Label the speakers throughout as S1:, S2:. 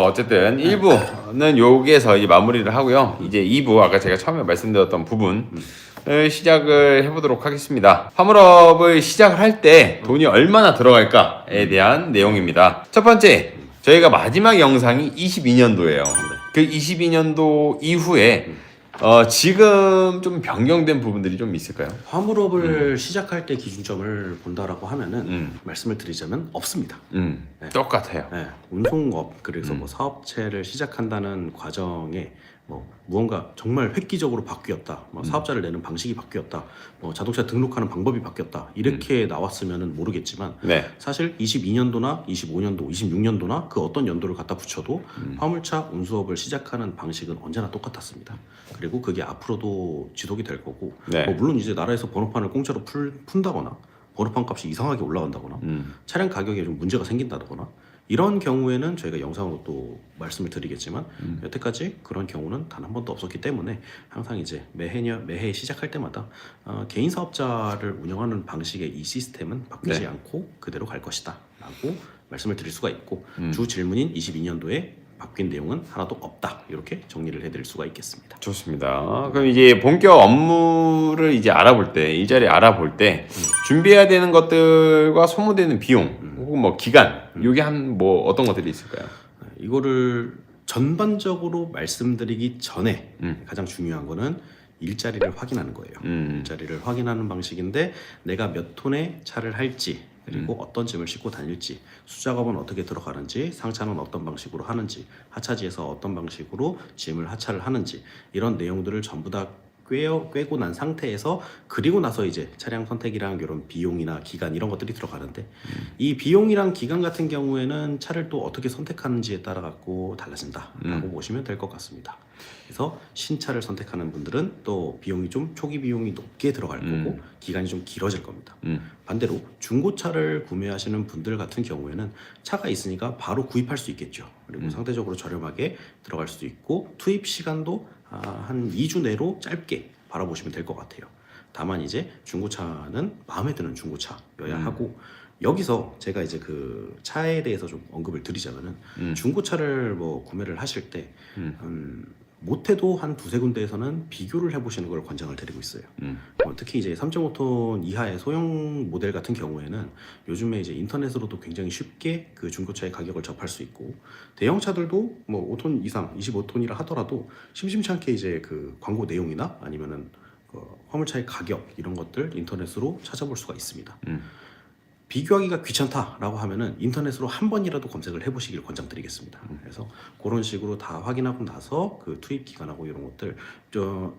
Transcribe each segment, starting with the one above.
S1: 어쨌든 1부는 여기에서 이제 마무리를 하고요. 이제 2부 아까 제가 처음에 말씀드렸던 부분 시작을 해보도록 하겠습니다. 화물업을 시작을 할 때 돈이 얼마나 들어갈까에 대한 내용입니다. 첫 번째, 저희가 마지막 영상이 22년도예요. 그 22년도 이후에 지금 좀 변경된 부분들이 좀 있을까요?
S2: 화물업을 시작할 때 기준점을 본다라고 하면은 말씀을 드리자면 없습니다. 네.
S1: 똑같아요.
S2: 네, 운송업 그래서 뭐 사업체를 시작한다는 과정에 뭐 무언가 정말 획기적으로 바뀌었다, 뭐 사업자를 내는 방식이 바뀌었다, 뭐 자동차 등록하는 방법이 바뀌었다 이렇게 나왔으면은 모르겠지만
S1: 네.
S2: 사실 22년도나 25년도, 26년도나 그 어떤 연도를 갖다 붙여도 화물차 운수업을 시작하는 방식은 언제나 똑같았습니다. 그리고 그게 앞으로도 지속이 될 거고
S1: 네.
S2: 뭐 물론 이제 나라에서 번호판을 공짜로 푼다거나 번호판 값이 이상하게 올라간다거나 차량 가격에 좀 문제가 생긴다거나 이런 경우에는 저희가 영상으로 또 말씀을 드리겠지만 여태까지 그런 경우는 단 한 번도 없었기 때문에 항상 이제 매해 시작할 때마다 개인 사업자를 운영하는 방식의 이 시스템은 바뀌지
S1: 네.
S2: 않고 그대로 갈 것이다 라고 말씀을 드릴 수가 있고 주 질문인 22년도에 바뀐 내용은 하나도 없다 이렇게 정리를 해드릴 수가 있겠습니다.
S1: 좋습니다. 그럼 이제 본격 업무를 이제 알아볼 때, 일자리 알아볼 때 준비해야 되는 것들과 소모되는 비용 혹은 뭐 기간, 요게 한 뭐 어떤 것들이 있을까요?
S2: 이거를 전반적으로 말씀드리기 전에 가장 중요한 거는 일자리를 확인하는 거예요. 일자리를 확인하는 방식인데 내가 몇 톤의 차를 할지 그리고 어떤 짐을 싣고 다닐지 수작업은 어떻게 들어가는지 상차는 어떤 방식으로 하는지 하차지에서 어떤 방식으로 짐을 하차를 하는지 이런 내용들을 전부 다 꿰고 난 상태에서 그리고 나서 이제 차량 선택이랑 이런 비용이나 기간 이런 것들이 들어가는데 이 비용이랑 기간 같은 경우에는 차를 또 어떻게 선택하는지에 따라 갖고 달라진다라고 보시면 될 것 같습니다. 그래서 신차를 선택하는 분들은 또 비용이 좀 초기 비용이 높게 들어갈 거고 기간이 좀 길어질 겁니다. 반대로 중고차를 구매하시는 분들 같은 경우에는 차가 있으니까 바로 구입할 수 있겠죠. 그리고 상대적으로 저렴하게 들어갈 수도 있고 투입 시간도 한 2주 내로 짧게 바라보시면 될 것 같아요. 다만 이제 중고차는 마음에 드는 중고차여야 하고 여기서 제가 이제 그 차에 대해서 좀 언급을 드리자면은 중고차를 뭐 구매를 하실 때 못해도 한 두세 군데에서는 비교를 해보시는 걸 권장을 드리고 있어요. 특히 이제 3.5톤 이하의 소형 모델 같은 경우에는 요즘에 이제 인터넷으로도 굉장히 쉽게 그 중고차의 가격을 접할 수 있고 대형차들도 뭐 5톤 이상, 25톤이라 하더라도 심심치 않게 이제 그 광고 내용이나 아니면은 그 화물차의 가격 이런 것들 인터넷으로 찾아볼 수가 있습니다. 비교하기가 귀찮다라고 하면은 인터넷으로 한 번이라도 검색을 해보시길 권장드리겠습니다. 그래서 그런 식으로 다 확인하고 나서 그 투입 기간하고 이런 것들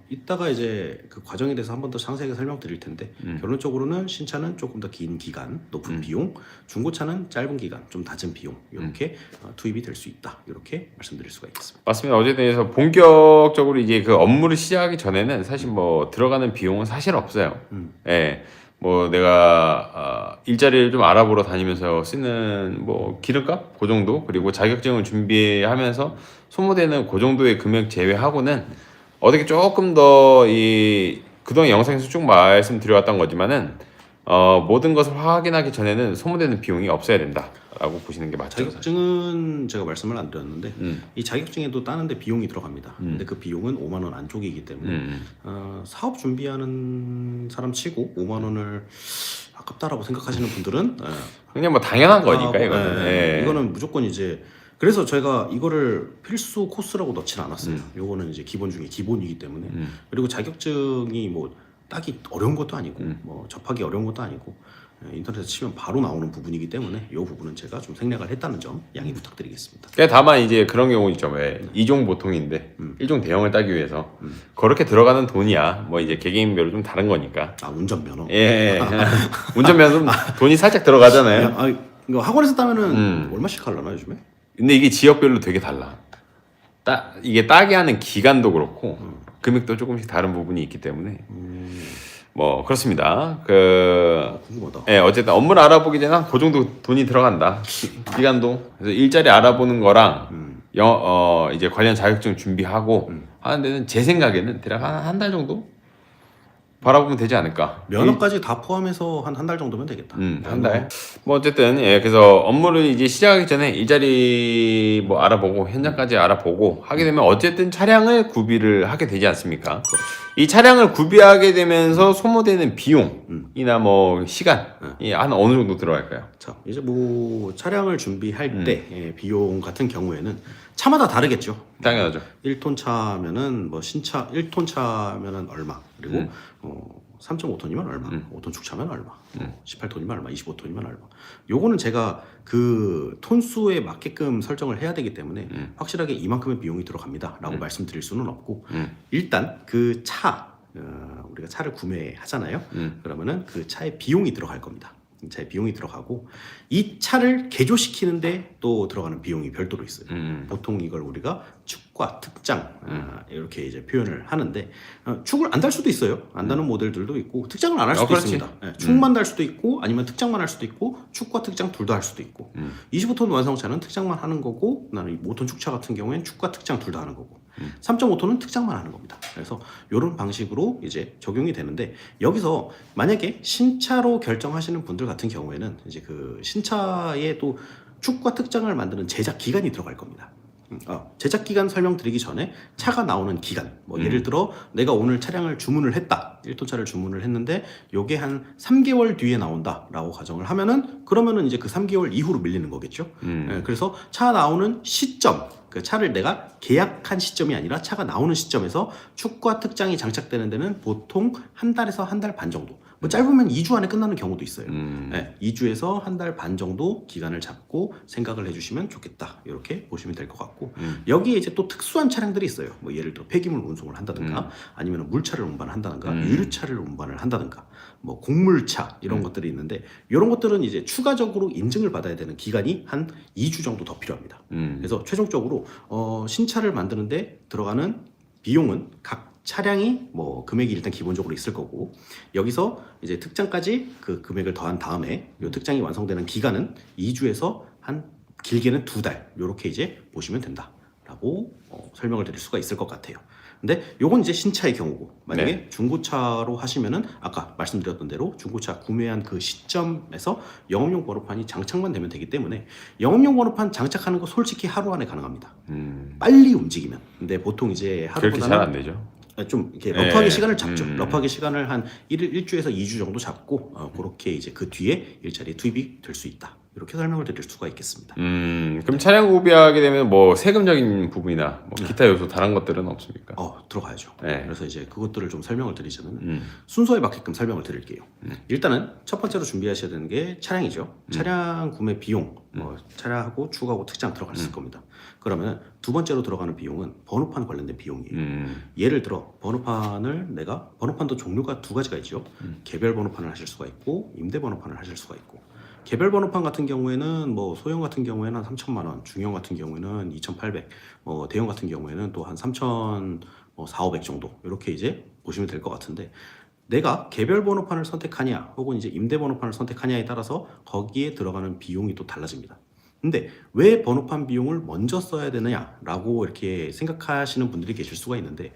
S2: 이따가 이제 그 과정에 대해서 한 번 더 상세하게 설명드릴 텐데 결론적으로는 신차는 조금 더 긴 기간, 높은 비용, 중고차는 짧은 기간, 좀 낮은 비용 이렇게 투입이 될 수 있다. 이렇게 말씀드릴 수가 있겠습니다.
S1: 맞습니다. 어쨌든 본격적으로 이제 그 업무를 시작하기 전에는 사실 뭐 들어가는 비용은 사실 없어요. 예. 뭐 내가 일자리를 좀 알아보러 다니면서 쓰는 뭐 기름값 그 정도 그리고 자격증을 준비하면서 소모되는 그 정도의 금액 제외하고는 어떻게 조금 더 이 그동안 영상에서 쭉 말씀드려왔던 거지만은 모든 것을 확인하기 전에는 소모되는 비용이 없어야 된다라고 보시는 게 맞죠.
S2: 자격증은 제가 말씀을 안 드렸는데 이 자격증에도 따는데 비용이 들어갑니다. 근데 그 비용은 5만 원 안쪽이기 때문에 사업 준비하는 사람 치고 5만 원을 아깝다라고 생각하시는 분들은
S1: 그냥 뭐 당연한 거니까 이거는. 예.
S2: 이거는 무조건 이제 그래서 저희가 이거를 필수 코스라고 넣지는 않았어요. 요거는 이제 기본 중에 기본이기 때문에 그리고 자격증이 뭐 따기 어려운 것도 아니고 뭐 접하기 어려운 것도 아니고 인터넷에 치면 바로 나오는 부분이기 때문에 이 부분은 제가 좀 생략을 했다는 점 양해 부탁드리겠습니다.
S1: 다만 이제 그런 경우 있죠. 왜 2종 보통인데 1종 대형을 따기 위해서 그렇게 들어가는 돈이야. 뭐 이제 개개인별로 좀 다른 거니까.
S2: 운전면허.
S1: 예. 운전면허 돈이 살짝 들어가잖아요.
S2: 이거 학원에서 따면은 얼마씩 하려나 요즘에?
S1: 근데 이게 지역별로 되게 달라. 이게 따게 하는 기간도 그렇고 금액도 조금씩 다른 부분이 있기 때문에 뭐 그렇습니다.
S2: 궁금하다.
S1: 예, 어쨌든 업무를 알아보기 전에 그 정도 돈이 들어간다. 기간도. 그래서 일자리 알아보는 거랑 이제 관련 자격증 준비하고 하는 데는 제 생각에는 대략 한 달 정도 바라보면 되지 않을까.
S2: 면허까지 다 포함해서 한 달 정도면 되겠다.
S1: 한 달. 뭐 어쨌든 예, 그래서 업무를 이제 시작하기 전에 일자리 뭐 알아보고 현장까지 알아보고 하게 되면 어쨌든 차량을 구비를 하게 되지 않습니까? 이 차량을 구비하게 되면서 소모되는 비용이나 뭐 시간이 한 어느 정도 들어갈까요?
S2: 자, 이제 뭐 차량을 준비할 때 비용 같은 경우에는 차마다 다르겠죠.
S1: 당연하죠.
S2: 1톤 차면은 뭐 신차 1톤 차면은 얼마, 그리고 3.5톤이면 얼마, 5톤 축차면 얼마, 18톤이면 얼마, 25톤이면 얼마. 요거는 제가 그 톤수에 맞게끔 설정을 해야 되기 때문에 확실하게 이만큼의 비용이 들어갑니다라고 말씀드릴 수는 없고, 일단 그 차, 우리가 차를 구매하잖아요. 그러면은 그 차에 비용이 들어갈 겁니다. 차에 비용이 들어가고, 이 차를 개조시키는데 또 들어가는 비용이 별도로 있어요. 보통 이걸 우리가 축과 특장 이렇게 이제 표현을 하는데, 축을 안 달 수도 있어요. 안 다는 모델들도 있고, 특장을 안 할 수도 있습니다. 네, 축만 달 수도 있고, 아니면 특장만 할 수도 있고, 축과 특장 둘 다 할 수도 있고. 25톤 완성차는 특장만 하는 거고, 나는 5톤 축차 같은 경우에는 축과 특장 둘 다 하는 거고, 3.5톤은 특장만 하는 겁니다. 그래서 이런 방식으로 이제 적용이 되는데, 여기서 만약에 신차로 결정하시는 분들 같은 경우에는 이제 그 신차에 또 축과 특장을 만드는 제작 기간이 들어갈 겁니다. 제작 기간 설명드리기 전에 차가 나오는 기간, 뭐 예를 들어 내가 오늘 차량을 주문을 했다, 1톤 차를 주문을 했는데 요게 한 3개월 뒤에 나온다라고 가정을 하면은, 그러면은 이제 그 3개월 이후로 밀리는 거겠죠. 그래서 차 나오는 시점, 그 차를 내가 계약한 시점이 아니라 차가 나오는 시점에서 축과 특장이 장착되는 데는 보통 한 달에서 한 달 반 정도, 뭐 짧으면 2주 안에 끝나는 경우도 있어요. 2주에서 한 달 반 정도 기간을 잡고 생각을 해주시면 좋겠다, 이렇게 보시면 될 것 같고, 여기에 이제 또 특수한 차량들이 있어요. 뭐 예를 들어 폐기물 운송을 한다든가, 아니면 물차를 운반을 한다든가, 유류차를 운반을 한다든가, 뭐 곡물차 이런 것들이 있는데, 이런 것들은 이제 추가적으로 인증을 받아야 되는 기간이 한 2주 정도 더 필요합니다. 그래서 최종적으로 신차를 만드는데 들어가는 비용은 각 차량이 뭐 금액이 일단 기본적으로 있을 거고, 여기서 이제 특장까지 그 금액을 더한 다음에 이 특장이 완성되는 기간은 2주에서 한 길게는 2달, 이렇게 이제 보시면 된다라고 설명을 드릴 수가 있을 것 같아요. 근데 요건 이제 신차의 경우고, 만약에 중고차로 하시면은 아까 말씀드렸던 대로 중고차 구매한 그 시점에서 영업용 번호판이 장착만 되면 되기 때문에, 영업용 번호판 장착하는 거 솔직히 하루 안에 가능합니다. 빨리 움직이면. 근데 보통 이제 하루보다는
S1: 그렇게 잘 안 되죠.
S2: 좀 이렇게 러프하게 시간을 잡죠. 러프하게 시간을 한 1주에서 2주 정도 잡고, 그렇게 이제 그 뒤에 일자리에 투입이 될 수 있다, 이렇게 설명을 드릴 수가 있겠습니다.
S1: 그럼 차량 구비하게 되면 뭐 세금적인 부분이나 뭐 기타 요소 다른 것들은 없습니까?
S2: 들어가야죠.
S1: 네.
S2: 그래서 이제 그것들을 좀 설명을 드리자면 순서에 맞게끔 설명을 드릴게요. 일단은 첫 번째로 준비하셔야 되는 게 차량이죠. 차량 구매 비용, 차량하고 추가하고 특장 들어갔을 겁니다. 그러면 두 번째로 들어가는 비용은 번호판 관련된 비용이에요. 예를 들어 번호판도 종류가 두 가지가 있죠. 개별 번호판을 하실 수가 있고, 임대 번호판을 하실 수가 있고, 개별 번호판 같은 경우에는 뭐 소형 같은 경우에는 한 3천만 원, 중형 같은 경우에는 2,800, 뭐 대형 같은 경우에는 또 한 3,400 정도, 이렇게 이제 보시면 될 것 같은데, 내가 개별 번호판을 선택하냐 혹은 이제 임대 번호판을 선택하냐에 따라서 거기에 들어가는 비용이 또 달라집니다. 근데 왜 번호판 비용을 먼저 써야 되느냐라고 이렇게 생각하시는 분들이 계실 수가 있는데,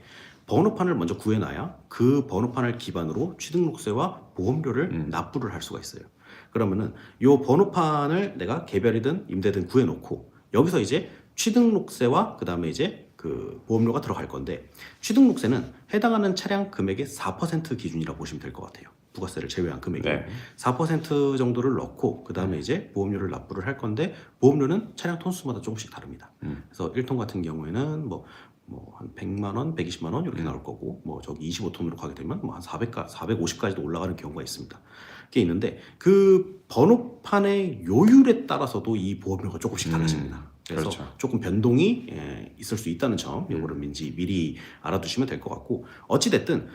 S2: 번호판을 먼저 구해놔야 그 번호판을 기반으로 취등록세와 보험료를 납부를 할 수가 있어요. 그러면은 이 번호판을 내가 개별이든 임대든 구해놓고, 여기서 이제 취등록세와 그 다음에 이제 그 보험료가 들어갈 건데, 취등록세는 해당하는 차량 금액의 4% 기준이라고 보시면 될 것 같아요. 부가세를 제외한 금액이 4% 정도를 넣고, 그 다음에 이제 보험료를 납부를 할 건데, 보험료는 차량 톤수마다 조금씩 다릅니다. 그래서 1톤 같은 경우에는 뭐 한 100만 원, 120만 원 이렇게 나올 거고, 뭐 저기 25톤으로 가게 되면 뭐 한 450까지도 올라가는 경우가 있습니다. 게 있는데, 그 번호판의 요율에 따라서도 이 보험료가 조금씩 달라집니다. 그래서
S1: 그렇죠.
S2: 조금 변동이 있을 수 있다는 점, 요거를 미리 알아두시면 될 것 같고, 어찌됐든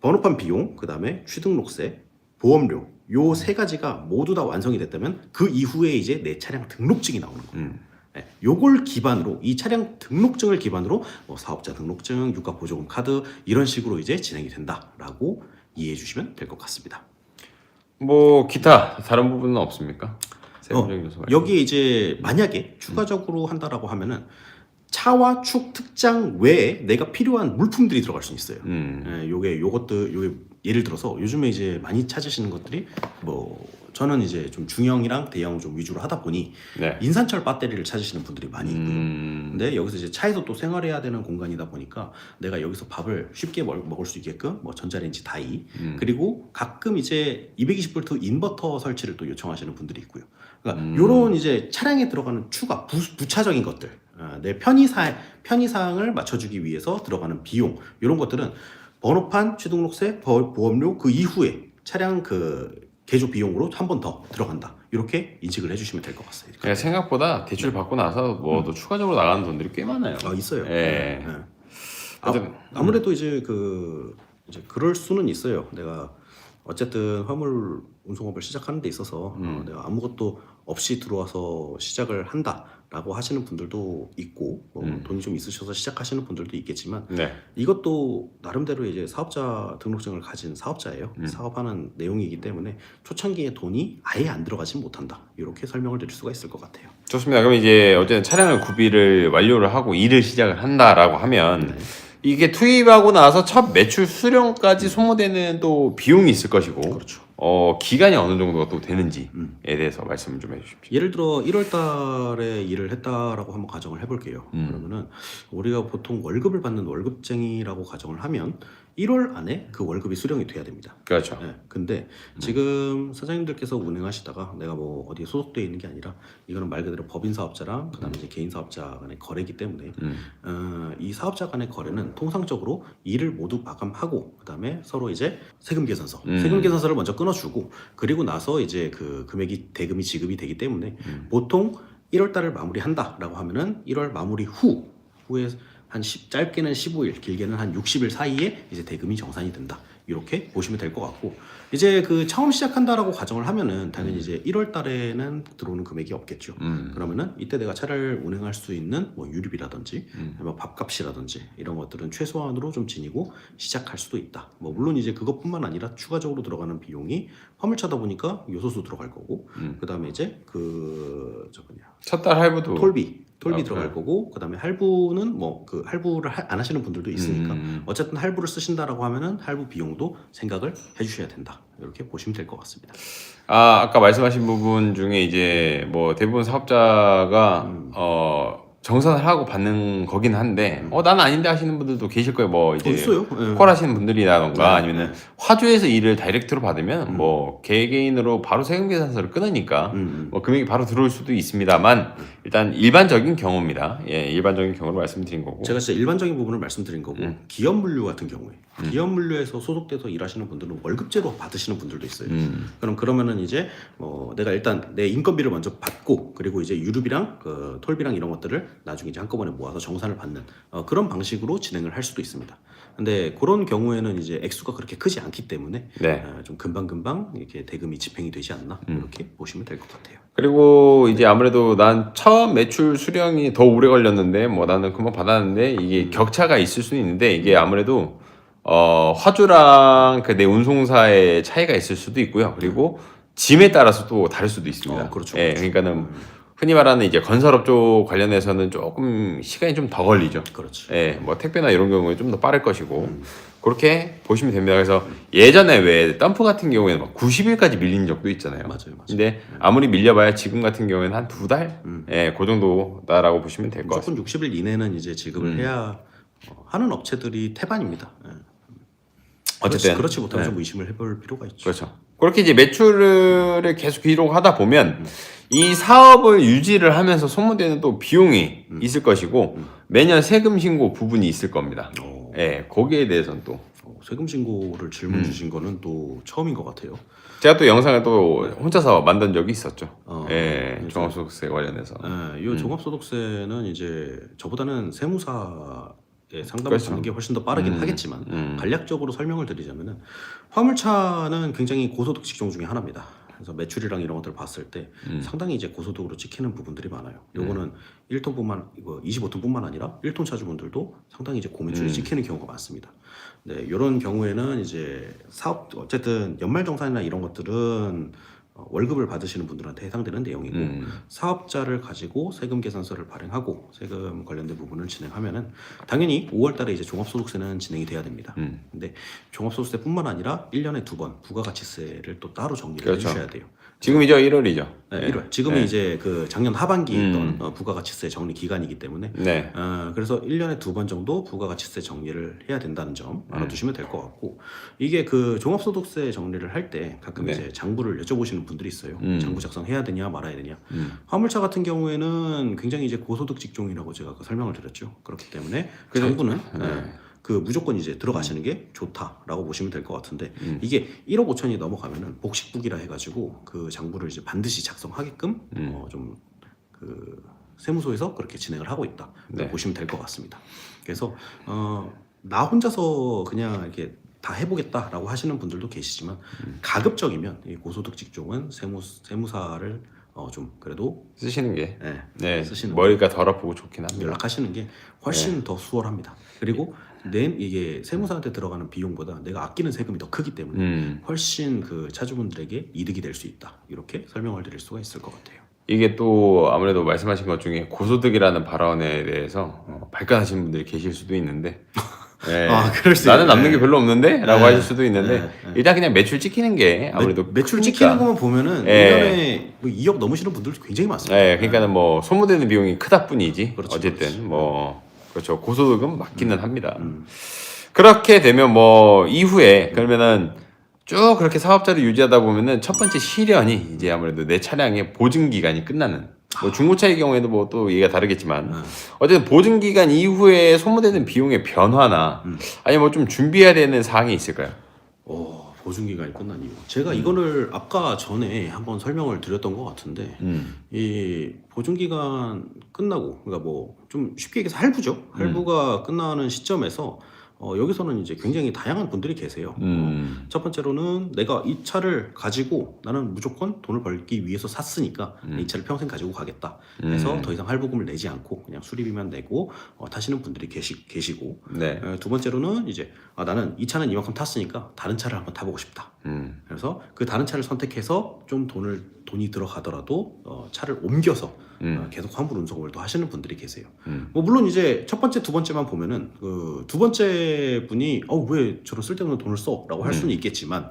S2: 번호판 비용, 그 다음에 취등록세, 보험료, 요 세 가지가 모두 다 완성이 됐다면 그 이후에 이제 내 차량 등록증이 나오는 거예요. 요걸 기반으로, 이 차량 등록증을 기반으로 뭐 사업자 등록증, 유가보조금 카드 이런 식으로 이제 진행이 된다라고 이해해 주시면 될 것 같습니다.
S1: 뭐 기타 다른 부분은 없습니까? 세금적인 요소 말고.
S2: 여기에 이제 만약에 추가적으로 한다라고 하면은 차와 축 특장 외에 내가 필요한 물품들이 들어갈 수 있어요. 요게 예를 들어서 요즘에 이제 많이 찾으시는 것들이 뭐 저는 이제 좀 중형이랑 대형 좀 위주로 하다 보니
S1: 네.
S2: 인산철 배터리를 찾으시는 분들이 많이 있고요. 근데 여기서 이제 차에서 또 생활해야 되는 공간이다 보니까 내가 여기서 밥을 쉽게 먹을 수 있게끔 뭐 전자레인지 다이 그리고 가끔 이제 220V 인버터 설치를 또 요청하시는 분들이 있고요. 그러니까 요런 이제 차량에 들어가는 추가 부차적인 것들 내 편의사항을 맞춰주기 위해서 들어가는 비용 이런 것들은 번호판, 취등록세, 보험료 그 이후에 차량 그 개조 비용으로 한 번 더 들어간다. 이렇게 인식을 해주시면 될 것 같습니다.
S1: 그러니까 생각보다 대출 받고 나서 뭐 또 추가적으로 나가는 돈들이 꽤 많아요.
S2: 있어요.
S1: 예.
S2: 아무래도 이제 이제 그럴 수는 있어요. 내가 어쨌든 화물 운송업을 시작하는 데 있어서 내가 아무것도 없이 들어와서 시작을 한다라고 하시는 분들도 있고 돈이 좀 있으셔서 시작하시는 분들도 있겠지만
S1: 네.
S2: 이것도 나름대로 이제 사업자 등록증을 가진 사업자예요. 사업하는 내용이기 때문에 초창기에 돈이 아예 안 들어가지 못한다. 이렇게 설명을 드릴 수가 있을 것 같아요.
S1: 좋습니다. 그럼 이제 어쨌든 차량을 구비를 완료를 하고 일을 시작을 한다라고 하면 이게 투입하고 나서 첫 매출 수령까지 소모되는 또 비용이 있을 것이고
S2: 그렇죠.
S1: 기간이 어느 정도가 또 되는지에 대해서 말씀을 좀 해주십시오.
S2: 예를 들어 1월 달에 일을 했다라고 한번 가정을 해볼게요. 그러면은 우리가 보통 월급을 받는 월급쟁이라고 가정을 하면 1월 안에 그 월급이 수령이 돼야 됩니다.
S1: 그렇죠.
S2: 네, 근데 지금 사장님들께서 운행하시다가 내가 뭐 어디에 소속되어 있는 게 아니라 이거는 말 그대로 법인 사업자랑 그다음에 이제 개인 사업자 간의 거래이기 때문에 이 사업자 간의 거래는 통상적으로 일을 모두 마감하고 그다음에 서로 이제 세금 계산서를 먼저 끊어주고 그리고 나서 이제 그 대금이 지급이 되기 때문에 보통 1월 달을 마무리한다라고 하면은 1월 마무리 후에 한 짧게는 15일, 길게는 한 60일 사이에 이제 대금이 정산이 된다. 이렇게 보시면 될 것 같고 이제 그 처음 시작한다라고 가정을 하면은 당연히 이제 1월 달에는 들어오는 금액이 없겠죠. 그러면은 이때 내가 차를 운행할 수 있는 뭐 유류비라든지 뭐 밥값이라든지 이런 것들은 최소한으로 좀 지니고 시작할 수도 있다. 뭐 물론 이제 그것뿐만 아니라 추가적으로 들어가는 비용이 화물차다 보니까 요소수 들어갈 거고 그다음에 이제
S1: 첫 달 할부도
S2: 톨비 들어갈 거고 그다음에 할부는 뭐 그 할부를 안 하시는 분들도 있으니까 어쨌든 할부를 쓰신다라고 하면은 할부 비용도 생각을 해주셔야 된다 이렇게 보시면 될 것 같습니다.
S1: 아까 말씀하신 부분 중에 이제 뭐 대부분 사업자가 정산을 하고 받는 거긴 한데 난 아닌데 하시는 분들도 계실 거예요. 뭐 이제
S2: 있어요.
S1: 콜 하시는 분들이라던가 아니면은 화주에서 일을 다이렉트로 받으면 뭐 개개인으로 바로 세금 계산서를 끊으니까 뭐 금액이 바로 들어올 수도 있습니다만 일단 일반적인 경우입니다. 예, 일반적인 경우로 말씀드린 거고.
S2: 제가 진짜 일반적인 부분을 말씀드린 거고 기업 물류 같은 경우에 기업 물류에서 소속돼서 일하시는 분들은 월급제로 받으시는 분들도 있어요. 그러면은 이제 내가 일단 내 인건비를 먼저 받고 그리고 이제 유류비랑 그 톨비랑 이런 것들을 나중에 이제 한꺼번에 모아서 정산을 받는 그런 방식으로 진행을 할 수도 있습니다. 근데 그런 경우에는 이제 액수가 그렇게 크지 않기 때문에 좀 금방 이렇게 대금이 집행이 되지 않나 이렇게 보시면 될 것 같아요.
S1: 그리고 이제 아무래도 난 처음 매출 수령이 더 오래 걸렸는데 뭐 나는 금방 받았는데 이게 격차가 있을 수는 있는데 이게 아무래도 화주랑 그 내 운송사의 차이가 있을 수도 있고요. 그리고 짐에 따라서 또 다를 수도 있습니다.
S2: 그렇죠.
S1: 예, 그러니까는 흔히 말하는 이제 건설업 쪽 관련해서는 조금 시간이 좀 더 걸리죠.
S2: 그렇죠.
S1: 예, 뭐 택배나 이런 경우에 좀 더 빠를 것이고 그렇게 보시면 됩니다. 그래서 예전에 왜 덤프 같은 경우에는 막 90일까지 밀린 적도 있잖아요.
S2: 맞아요.
S1: 근데 아무리 밀려봐야 지금 같은 경우에는 한 2달, 예, 그 정도다라고 보시면 될 것 같습니다.
S2: 무조건 60일 이내는 이제 지급을 해야 하는 업체들이 태반입니다. 예.
S1: 어쨌든
S2: 그렇지 못하면 좀 의심을 해볼 필요가 있죠.
S1: 그렇죠. 그렇게 이제 매출을 계속 기록하다 보면 이 사업을 유지를 하면서 소모되는 또 비용이 있을 것이고 매년 세금 신고 부분이 있을 겁니다. 예, 거기에 대해서는 또
S2: 세금 신고를 질문 주신 거는 또 처음인 것 같아요.
S1: 제가 또 영상을 또 혼자서 만든 적이 있었죠. 예,
S2: 그래서-
S1: 종합소득세 관련해서.
S2: 이 종합소득세는 이제 저보다는 세무사의 상담을
S1: 그렇죠.
S2: 받는 게 훨씬 더 빠르긴 하겠지만 간략적으로 설명을 드리자면은 화물차는 굉장히 고소득 직종 중에 하나입니다. 그래서 매출이랑 이런 것들을 봤을 때 상당히 이제 고소득으로 찍히는 부분들이 많아요. 요거는 25톤뿐만 아니라 1톤 차주분들도 상당히 이제 고매출이 찍히는 경우가 많습니다. 네, 이런 경우에는 이제 어쨌든 연말정산이나 이런 것들은 월급을 받으시는 분들한테 해당되는 내용이고 사업자를 가지고 세금 계산서를 발행하고 세금 관련된 부분을 진행하면은 당연히 5월달에 이제 종합소득세는 진행이 돼야 됩니다. 근데 종합소득세뿐만 아니라 1년에 2번 부가가치세를 또 따로 정리를
S1: 그렇죠.
S2: 해주셔야 돼요.
S1: 지금이죠 1월이죠.
S2: 네, 1월. 지금이 이제 그 작년 하반기 있던 부가가치세 정리 기간이기 때문에
S1: 네.
S2: 그래서 1년에 2번 정도 부가가치세 정리를 해야 된다는 점 알아두시면 될 것 같고 이게 그 종합소득세 정리를 할 때 가끔
S1: 네.
S2: 이제 장부를 여쭤보시는 분들이 있어요. 장부 작성해야 되냐 말아야 되냐. 화물차 같은 경우에는 굉장히 이제 고소득 직종이라고 제가 아까 설명을 드렸죠. 그렇기 때문에 장부는 그 무조건 이제 들어가시는 게 좋다라고 보시면 될 것 같은데 이게 1억 5천이 넘어가면은 복식부기라 해가지고 그 장부를 이제 반드시 작성하게끔 좀 그 세무소에서 그렇게 진행을 하고 있다 보시면 될 것 같습니다. 그래서 나 혼자서 그냥 이렇게 다 해보겠다라고 하시는 분들도 계시지만 가급적이면 이 고소득 직종은 세무사를 좀 그래도
S1: 쓰시는 게
S2: 네, 쓰시는
S1: 머리가 덜 아프고 좋긴 합니다.
S2: 연락하시는 게 훨씬 더 수월합니다. 그리고 이게 세무사한테 들어가는 비용보다 내가 아끼는 세금이 더 크기 때문에 훨씬 그 차주분들에게 이득이 될 수 있다. 이렇게 설명을 드릴 수가 있을 것 같아요.
S1: 이게 또 아무래도 말씀하신 것 중에 고소득이라는 발언에 대해서 발끈하시는 분들이 계실 수도 있는데
S2: 그럴 수
S1: 나는
S2: 있네.
S1: 남는 게 별로 없는데? 라고 하실 수도 있는데 일단 그냥 매출 찍히는 게 아무래도
S2: 매출
S1: 크니까.
S2: 찍히는 것만 보면은 1년에 뭐 2억 넘으시는 분들도 굉장히 많습니다.
S1: 그러니까는 뭐 소모되는 비용이 크다 뿐이지
S2: 그렇죠,
S1: 어쨌든
S2: 그렇죠.
S1: 뭐 그렇죠 고소득은 맞기는 합니다. 그렇게 되면 뭐 이후에 그러면은 쭉 그렇게 사업자를 유지하다 보면은 첫 번째 시련이 이제 아무래도 내 차량의 보증 기간이 끝나는 뭐 중고차의 경우에도 뭐 또 얘기가 다르겠지만 어쨌든 보증 기간 이후에 소모되는 비용의 변화나 아니 뭐 좀 준비해야 되는 사항이 있을까요?
S2: 보증기간이 끝난 이유. 제가 이거를 아까 전에 한번 설명을 드렸던 것 같은데 이 보증기간 끝나고 그러니까 뭐 좀 쉽게 얘기해서 할부죠. 할부가 끝나는 시점에서 여기서는 이제 굉장히 다양한 분들이 계세요. 첫 번째로는 내가 이 차를 가지고 나는 무조건 돈을 벌기 위해서 샀으니까 이 차를 평생 가지고 가겠다 해서 더 이상 할부금을 내지 않고 그냥 수리비만 내고 타시는 분들이 계시고
S1: 네.
S2: 두 번째로는 이제 나는 이 차는 이만큼 탔으니까 다른 차를 한번 타보고 싶다. 그래서 그 다른 차를 선택해서 좀 돈이 들어가더라도 차를 옮겨서 계속 환불 운송을 또 하시는 분들이 계세요. 뭐 물론 이제 첫 번째, 두 번째만 보면은 그 두 번째 분이 왜 저런 쓸데없는 돈을 써라고 할 수는 있겠지만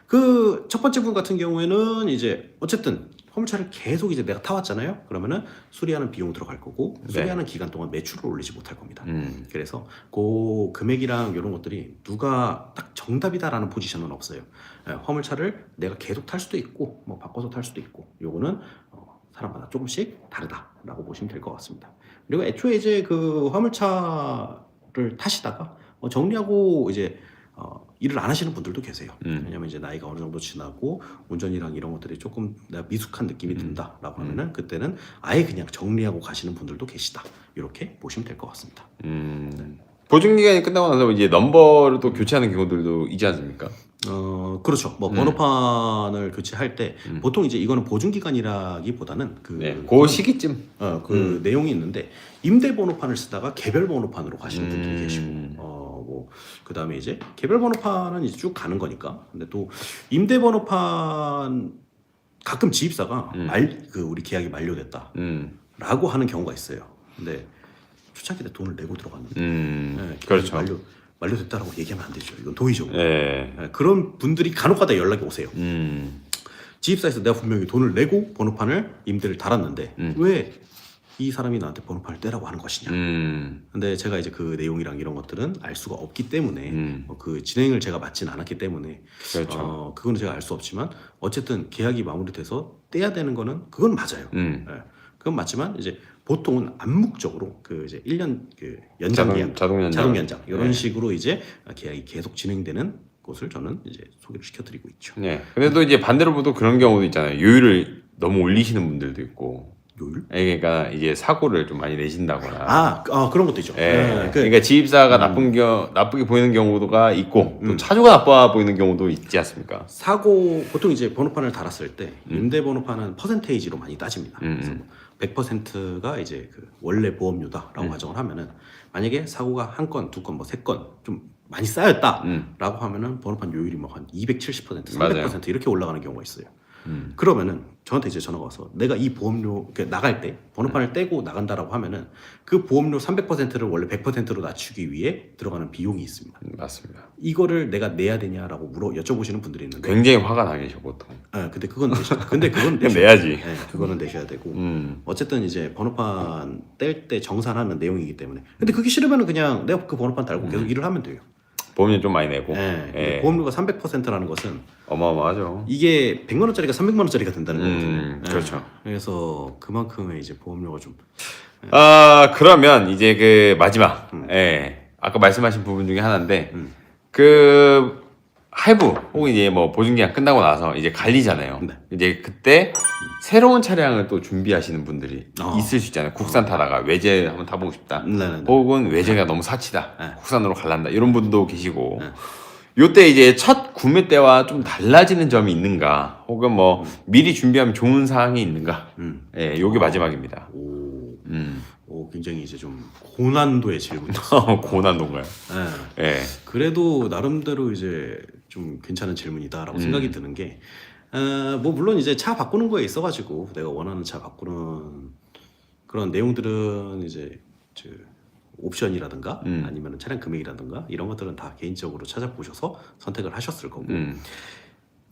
S2: 그 첫 번째 분 같은 경우에는 이제 어쨌든 화물차를 계속 이제 내가 타왔잖아요. 그러면은 수리하는 비용 들어갈 거고 수리하는 기간 동안 매출을 올리지 못할 겁니다. 그래서 그 금액이랑 이런 것들이 누가 딱 정답이다라는 포지션은 없어요. 화물차를 내가 계속 탈 수도 있고 뭐 바꿔서 탈 수도 있고 요거는 사람마다 조금씩 다르다라고 보시면 될 것 같습니다. 그리고 애초에 이제 그 화물차를 타시다가 정리하고 이제 일을 안 하시는 분들도 계세요. 왜냐면 이제 나이가 어느 정도 지나고 운전이랑 이런 것들이 조금 미숙한 느낌이 든다라고 하면은 그때는 아예 그냥 정리하고 가시는 분들도 계시다. 이렇게 보시면 될 것 같습니다.
S1: 보증 기간이 끝나고 나서 이제 넘버를 또 교체하는 경우들도 있지 않습니까?
S2: 그렇죠. 뭐 번호판을 교체할 때 보통 이제 이거는 보증 기간이라기보다는
S1: 그 시기쯤
S2: 그 내용이 있는데 임대 번호판을 쓰다가 개별 번호판으로 가시는 분들이 계시고 뭐 그다음에 이제 개별 번호판은 이제 쭉 가는 거니까. 근데 또 임대 번호판 가끔 지입사가 우리 계약이 만료됐다라고 하는 경우가 있어요. 근데 초창기 때 돈을 내고 들어갔는데
S1: 그렇죠.
S2: 만료됐다라고 얘기하면 안 되죠. 이건 도의적으로.
S1: 네.
S2: 그런 분들이 간혹가다 연락이 오세요. 지입사에서 내가 분명히 돈을 내고 번호판을 임대를 달았는데 왜 이 사람이 나한테 번호판을 떼라고 하는 것이냐. 근데 제가 이제 그 내용이랑 이런 것들은 알 수가 없기 때문에 그 진행을 제가 맡진 않았기 때문에
S1: 그렇죠.
S2: 그거는 제가 알 수 없지만 어쨌든 계약이 마무리돼서 떼야 되는 거는 그건 맞아요. 그건 맞지만 이제 보통은 암묵적으로 그 이제 1년 그 연장 계약, 자동 연장 이런 식으로 이제 계약이 계속 진행되는 곳을 저는 이제 소개를 시켜드리고 있죠.
S1: 네. 근데 또 이제 반대로 보도 그런 경우도 있잖아요. 요율을 너무 올리시는 분들도 있고.
S2: 요율?
S1: 그러니까 이제 사고를 좀 많이 내신다거나.
S2: 그런 것도 있죠.
S1: 그러니까 지입사가 나쁘게 보이는 경우가 있고 또 차주가 나빠 보이는 경우도 있지 않습니까?
S2: 사고 보통 이제 번호판을 달았을 때 임대 번호판은 퍼센테이지로 많이 따집니다. 그래서 100%가 이제 그 원래 보험료다라고 가정을 하면은 만약에 사고가 한 건, 두 건, 뭐 세 건 좀 많이 쌓였다라고 하면은 번호판 요율이 뭐 한 270%, 300%
S1: 맞아요.
S2: 이렇게 올라가는 경우가 있어요. 그러면은 저한테 이제 전화가 와서 내가 이 보험료 그러니까 나갈 때 번호판을 떼고 나간다라고 하면은 그 보험료 300%를 원래 100%로 낮추기 위해 들어가는 비용이 있습니다.
S1: 맞습니다.
S2: 이거를 내가 내야 되냐라고 여쭤보시는 분들이 있는데
S1: 굉장히 화가 나겠죠 보통.
S2: 근데 그건 그건
S1: 그냥 내야지.
S2: 네, 그거는 내셔야 되고 어쨌든 이제 번호판 뗄 때 정산하는 내용이기 때문에 근데 그게 싫으면은 그냥 내가 그 번호판 달고 계속 일을 하면 돼요.
S1: 보험료 좀 많이 내고.
S2: 근데 보험료가 300%라는 것은
S1: 어마어마하죠.
S2: 이게 100만 원짜리가 300만 원짜리가 된다는 거거든요.
S1: 그렇죠.
S2: 그래서 그만큼의 이제 보험료가 좀
S1: 그러면 이제 그 마지막, 아까 말씀하신 부분 중에 하나인데, 그 할부 혹은 이제 뭐 보증기간 끝나고 나서 이제 갈리잖아요.
S2: 네.
S1: 이제 그때 새로운 차량을 또 준비하시는 분들이
S2: 어.
S1: 있을 수 있잖아요. 국산 타다가 외제 한번 타보고 싶다.
S2: 네네네.
S1: 혹은 외제가 너무 사치다.
S2: 네.
S1: 국산으로 갈란다. 이런 분도 계시고. 요때 이제 첫 구매 때와 좀 달라지는 점이 있는가, 혹은 뭐 미리 준비하면 좋은 사항이 있는가. 요게 마지막입니다.
S2: 굉장히 이제 좀 고난도의 질문이었어요.
S1: 고난도인가요? 예.
S2: 그래도 나름대로 이제 좀 괜찮은 질문이다라고 생각이 드는 게, 뭐 물론 이제 차 바꾸는 거에 있어가지고 내가 원하는 차 바꾸는 그런 내용들은 이제 옵션이라든가 아니면 차량 금액이라든가 이런 것들은 다 개인적으로 찾아보셔서 선택을 하셨을 거고,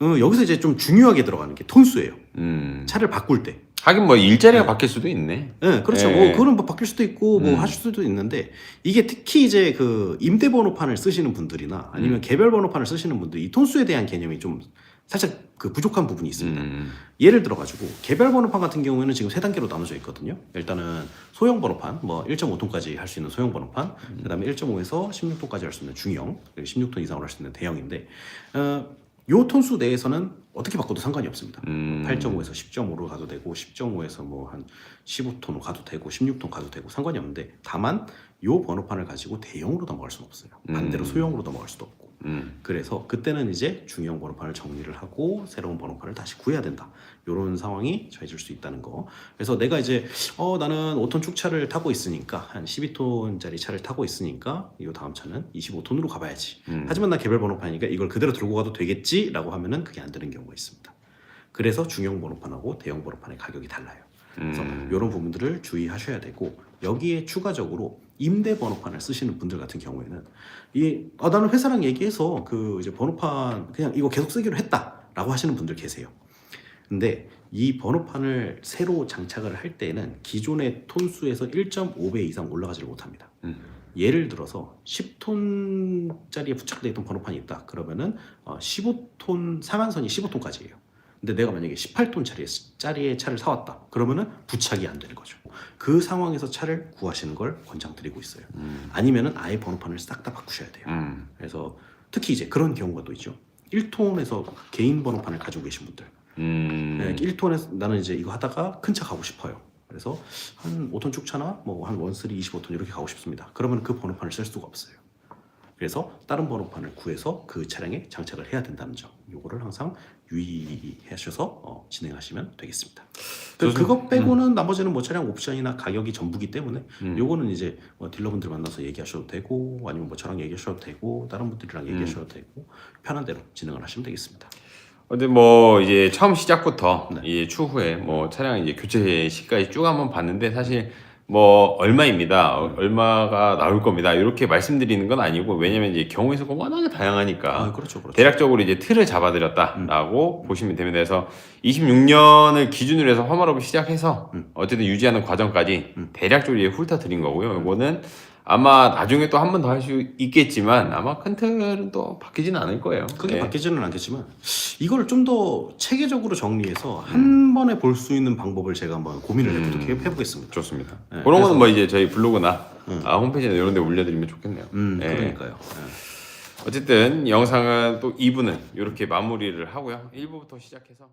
S2: 여기서 이제 좀 중요하게 들어가는 게 톤수예요. 차를 바꿀 때.
S1: 하긴 뭐 일자리가 바뀔 수도 있네.
S2: 네, 그렇죠. 뭐 그거는 뭐 바뀔 수도 있고 뭐 하실 수도 있는데, 이게 특히 이제 그 임대 번호판을 쓰시는 분들이나 아니면 개별 번호판을 쓰시는 분들 이 톤수에 대한 개념이 좀 살짝 그 부족한 부분이 있습니다. 예를 들어 가지고 개별 번호판 같은 경우에는 지금 세 단계로 나눠져 있거든요. 일단은 소형 번호판, 뭐 1.5톤까지 할 수 있는 소형 번호판, 그다음에 1.5에서 16톤까지 할 수 있는 중형, 16톤 이상으로 할 수 있는 대형인데, 요 톤수 내에서는 어떻게 바꿔도 상관이 없습니다. 8.5에서 10.5로 가도 되고 10.5에서 뭐 한 15톤으로 가도 되고 16톤 가도 되고 상관이 없는데, 다만 요 번호판을 가지고 대형으로 넘어갈 수는 없어요. 반대로 소형으로 넘어갈 수도 없고. 그래서 그때는 이제 중형 번호판을 정리를 하고 새로운 번호판을 다시 구해야 된다. 이런 상황이 처해질 수 있다는 거. 그래서 내가 이제 나는 5톤 축차를 타고 있으니까, 한 12톤짜리 차를 타고 있으니까 이 다음 차는 25톤으로 가봐야지. 하지만 나 개별 번호판이니까 이걸 그대로 들고 가도 되겠지라고 하면은 그게 안 되는 경우가 있습니다. 그래서 중형 번호판하고 대형 번호판의 가격이 달라요. 그래서 이런 부분들을 주의하셔야 되고, 여기에 추가적으로 임대 번호판을 쓰시는 분들 같은 경우에는 나는 회사랑 얘기해서 그 이제 번호판 그냥 이거 계속 쓰기로 했다라고 하시는 분들 계세요. 근데 이 번호판을 새로 장착을 할 때는 기존의 톤수에서 1.5배 이상 올라가지를 못합니다. 예를 들어서 10톤짜리에 부착되어 있던 번호판이 있다. 그러면은 15톤 상한선이 15톤까지예요. 근데 내가 만약에 18톤짜리의 차를 사왔다. 그러면은 부착이 안 되는 거죠. 그 상황에서 차를 구하시는 걸 권장드리고 있어요. 아니면은 아예 번호판을 싹 다 바꾸셔야 돼요. 그래서 특히 이제 그런 경우가 또 있죠. 1톤에서 개인 번호판을 가지고 계신 분들. 1톤에서 나는 이제 이거 하다가 큰 차 가고 싶어요. 그래서 한 5톤 축차나 뭐 한 원쓰리 25톤 이렇게 가고 싶습니다. 그러면 그 번호판을 쓸 수가 없어요. 그래서 다른 번호판을 구해서 그 차량에 장착을 해야 된다는 점, 요거를 항상 유의하셔서 진행하시면 되겠습니다. 그것 빼고는 나머지는 뭐 차량 옵션이나 가격이 전부기 때문에 요거는 이제 뭐 딜러분들 만나서 얘기하셔도 되고, 아니면 뭐 저랑 얘기하셔도 되고, 다른 분들이랑 얘기하셔도 되고, 편한 대로 진행을 하시면 되겠습니다.
S1: 근데 뭐 이제 처음 시작부터 이 추후에 뭐 차량 이제 교체 시까지 쭉 한번 봤는데, 사실 뭐 얼마입니다, 얼마가 나올 겁니다 이렇게 말씀드리는 건 아니고, 왜냐면 이제 경우의 수가 워낙에 다양하니까
S2: 그렇죠.
S1: 대략적으로 이제 틀을 잡아드렸다라고 보시면 됩니다. 그래서 26년을 기준으로 해서 화물업을 시작해서 어쨌든 유지하는 과정까지 대략적으로 이제 훑어드린 거고요. 이거는 아마 나중에 또 한 번 더 할 수 있겠지만 아마 큰 틀은 또 바뀌지는 않을 거예요.
S2: 크게 바뀌지는 않겠지만, 이걸 좀 더 체계적으로 정리해서 한 번에 볼 수 있는 방법을 제가 한번 고민을 해보겠습니다.
S1: 좋습니다.
S2: 네,
S1: 그런 거는 뭐 이제 저희 블로그나 홈페이지나 이런 데 올려드리면 좋겠네요.
S2: 그러니까요.
S1: 어쨌든 영상은 또 2부는 이렇게 마무리를 하고요. 1부부터 시작해서